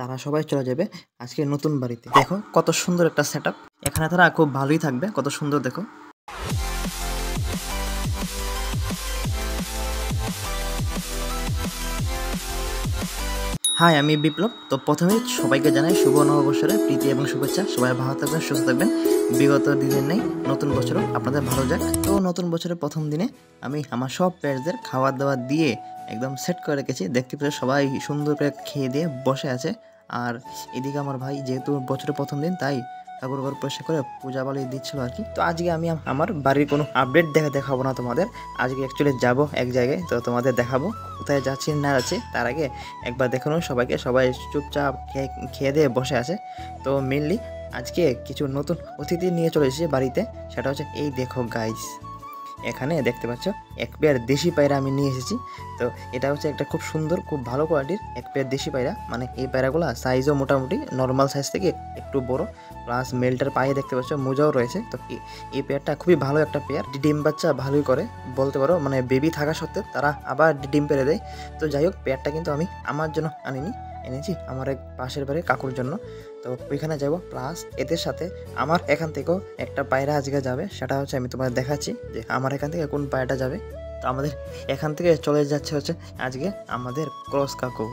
তারা সবাই চলে যাবে আজকে নতুন বাড়িতে। দেখো কত সুন্দর একটা সেটআপ, এখানে তারা খুব ভালোই থাকবে, কত সুন্দর দেখো। হাই, আমি বিপ্লব। তো প্রথমে সবাইকে জানাই শুভ নববর্ষের প্রীতি এবং শুভেচ্ছা। সবাই ভালো থাকবেন, সুস্থ থাকবেন। বিগত দিনের নেই, নতুন বছরও আপনাদের ভালো যাক। তো নতুন বছরের প্রথম দিনে আমি আমার সব পেটদের খাবার দাবার দিয়ে একদম সেট করে রেখেছি। দেখতে পেলে সবাই সুন্দর করে খেয়ে দিয়ে বসে আছে। আর এদিকে আমার ভাই যেহেতু বছরের প্রথম দিন, তাই ঠাকুর ঘর পরিষ্কার করে পূজা বালি দিচ্ছিল আর কি। তো আজকে আমি আমার বাড়ির কোনো আপডেট দেখাবো না তোমাদের। আজকে অ্যাকচুয়ালি যাব এক জায়গায়, তো তোমাদের দেখাবো কোথায় যাচ্ছি না যাচ্ছি। তার আগে একবার দেখুন সবাইকে, সবাই চুপচাপ খেয়ে দিয়ে বসে আছে। তো মেনলি আজকে কিছু নতুন অতিথি নিয়ে চলে এসেছি বাড়িতে। সেটা হচ্ছে এই দেখো গাইস, এখানে দেখতে পাচ্ছ এক পেয়ার দেশি পায়রা আমি নিয়ে এসেছি। তো এটা হচ্ছে একটা খুব সুন্দর, খুব ভালো কোয়ালিটির এক পেয়ার দেশি পায়রা। মানে এই পায়রাগুলো সাইজও মোটামুটি নর্মাল সাইজ থেকে একটু বড়, প্লাস মেলটার পায়ে দেখতে পাচ্ছ মোজাও রয়েছে। তো এই পেয়ারটা খুবই ভালো একটা পেয়ার, ডিম বাচ্চা ভালোই করে বলতে পারো। মানে বেবি থাকা সত্ত্বেও তারা আবার ডিম পেড়ে দেয়। তো যাই হোক, পেয়ারটা কিন্তু আমি আমার জন্য এনেছি আমার এক পাশের বাড়ির কাকুর জন্য। তো ওইখানে যাব, প্লাস এদের সাথে আমার এখান থেকেও একটা পায়রা আজকে যাবে। সেটা হচ্ছে আমি তোমাদের দেখাচ্ছি যে আমার এখান থেকে কোন পায়রাটা যাবে। তো আমাদের এখান থেকে চলে যাচ্ছে হচ্ছে আজকে আমাদের ক্রস কাকু।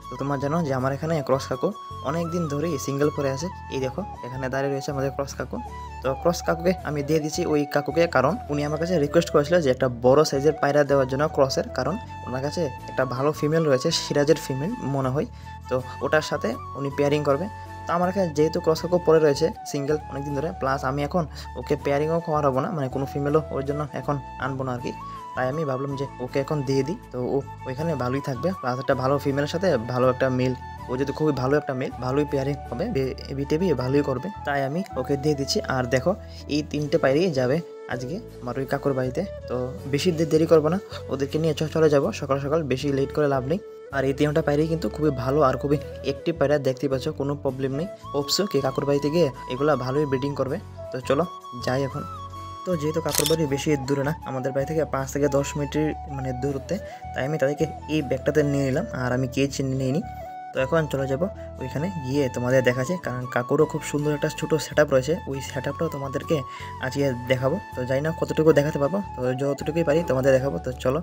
তো তোমরা জানো যে আমার এখানে ক্রস কাকু অনেক দিন ধরেই সিঙ্গেল পরে আছে। এই দেখো এখানে দাঁড়িয়ে রয়েছে আমাদের ক্রস কাকু। তো ক্রস কাকুকে আমি দিয়ে দিচ্ছি ওই কাকুকে, কারণ উনি আমার কাছে রিকোয়েস্ট করেছিল যে একটা বড় সাইজের পায়রা দেওয়ার জন্য ক্রসের, কারণ ওনার কাছে একটা ভালো ফিমেল রয়েছে, সিরাজের ফিমেল মনে হয়। তো ওটার সাথে উনি পেয়ারিং করবে। তো আমার এখানে যেহেতু ক্রস কাকু পরে রয়েছে সিঙ্গেল অনেকদিন ধরে, প্লাস আমি এখন ওকে পেয়ারিংও করাবো না, মানে কোনো ফিমেলও ওর জন্য এখন আনবো না আর কি। তাই আমি ভাবলাম যে ওকে এখন দিয়ে দিই। তো ও ওইখানে ভালোই থাকবে, প্লাস একটা ভালো ফিমেলের সাথে ভালো একটা মেল, ও যেহেতু খুবই ভালো একটা মেল, ভালোই পেয়ারিং হবে, বিটেবি ভালোই করবে, তাই আমি ওকে দিয়ে দিচ্ছি। আর দেখো এই তিনটে পায়রাই যাবে আজকে আমার ওই কাকুর বাড়িতে। তো বেশি দেরি করবো না, ওদেরকে নিয়ে চলে যাবো সকাল সকাল, বেশি লেট করে লাভ নেই। আর এই তিনটা পায়রাই কিন্তু খুবই ভালো আর খুবই অ্যাক্টিভ পায়রা, দেখতে পাচ্ছ কোনো প্রবলেম নেই। অবশ্য কে কাকুর বাড়িতে গিয়ে এগুলা ভালোই ব্রিডিং করবে। তো চলো যাই এখন। তো যেহেতু কাকুর বাড়ি বেশি দূরে না, আমাদের বাড়ি থেকে 5 থেকে 10 মিনিটের মানে দূরত্বে, তাই আমি তাদেরকে এই ব্যাগটাতে নিয়ে নিলাম আর আমি কেজ নিয়ে নিই। তো এখন চলে যাব ওইখানে গিয়ে তোমাদের দেখাচ্ছি, কারণ কাকুরও খুব সুন্দর একটা ছোটো সেটআপ রয়েছে, ওই সেটআপটাও তোমাদেরকে আজকে দেখাবো। তো জানি না কতটুকু দেখাতে পারবো, তো যতটুকুই পারি তোমাদের দেখাবো। তো চলো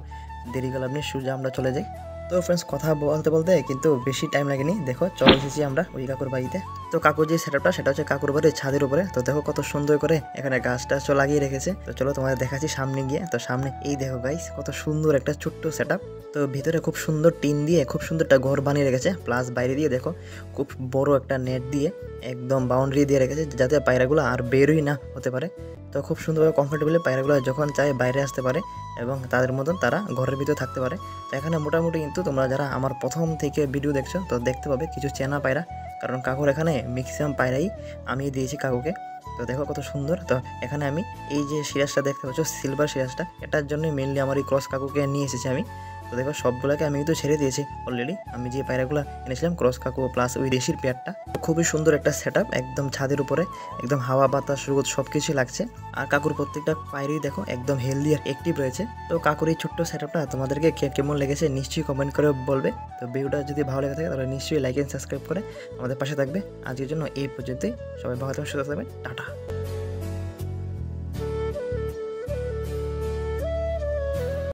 দেরি গেল আপনি সোজা আমরা চলে যাই। তো ফ্রেন্ডস, কথা বলতে বলতে কিন্তু বেশি টাইম লাগেনি, দেখো চলে এসেছি আমরা ওই কাকুর বাড়িতে। তো কাকুর যে সেটআপটা সেটা হচ্ছে কাকুর বাড়ির ছাদের উপরে। তো দেখো কত সুন্দর করে এখানে গাছ টাছ লাগিয়ে রেখেছে। তো চলো তোমাদের দেখাচ্ছি সামনে গিয়ে। তো সামনে এই দেখো গাইস, কত সুন্দর একটা ছোট্ট সেটআপ। তো ভিতরে খুব সুন্দর টিন দিয়ে খুব সুন্দর একটা ঘর বানিয়ে রেখেছে, প্লাস বাইরে দিয়ে দেখো খুব বড় একটা নেট দিয়ে একদম বাউন্ডারি দিয়ে রেখেছে, যাতে পায়রাগুলো আর বেরোই না হতে পারে। তো খুব সুন্দরভাবে কমফোর্টেবলি পায়রাগুলো যখন চায় বাইরে আসতে পারে এবং তাদের মতন তারা ঘরের ভিতরে থাকতে পারে। তো এখানে মোটামুটি কিন্তু তোমরা যারা আমার প্রথম থেকে ভিডিও দেখছো তো দেখতে পাবে কিছু চেনা পায়রা, কারণ কাকুর এখানে ম্যাক্সিমাম পায়রাই আমি দিয়েছি কাকুকে। তো দেখো কত সুন্দর। তো এখানে আমি এই যে সিরাজটা দেখতে পাচ্ছ, সিলভার সিরাজটা, এটার জন্যই মেনলি আমার এই ক্রস কাকুকে নিয়ে এসেছি আমি। তো দেখো সবগুলোকে আমি কিন্তু ছেড়ে দিয়েছি অলরেডি। আমি যে পায়রাগুলো এনেছিলাম ক্রস কাকু প্লাস ওই দেশির পেয়ারটা, খুবই সুন্দর একটা সেটআপ, একদম ছাদের উপরে একদম হাওয়া বাতাস রোদ সব কিছুই লাগছে। আর কাকুর প্রত্যেকটা পায়রাই দেখো একদম হেলদি আর অ্যাক্টিভ রয়েছে। তো কাকুর এই ছোট্ট সেটআপটা তোমাদেরকে কেমন লেগেছে নিশ্চয়ই কমেন্ট করে বলবে। তো ভিডিওটা যদি ভালো লেগে থাকে তাহলে নিশ্চয়ই লাইক এন্ড সাবস্ক্রাইব করে আমাদের পাশে থাকবে। আজকের জন্য এই পর্যন্তই, সবাই ভালো থাকবেন, সুস্থ থাকবেন, টাটা।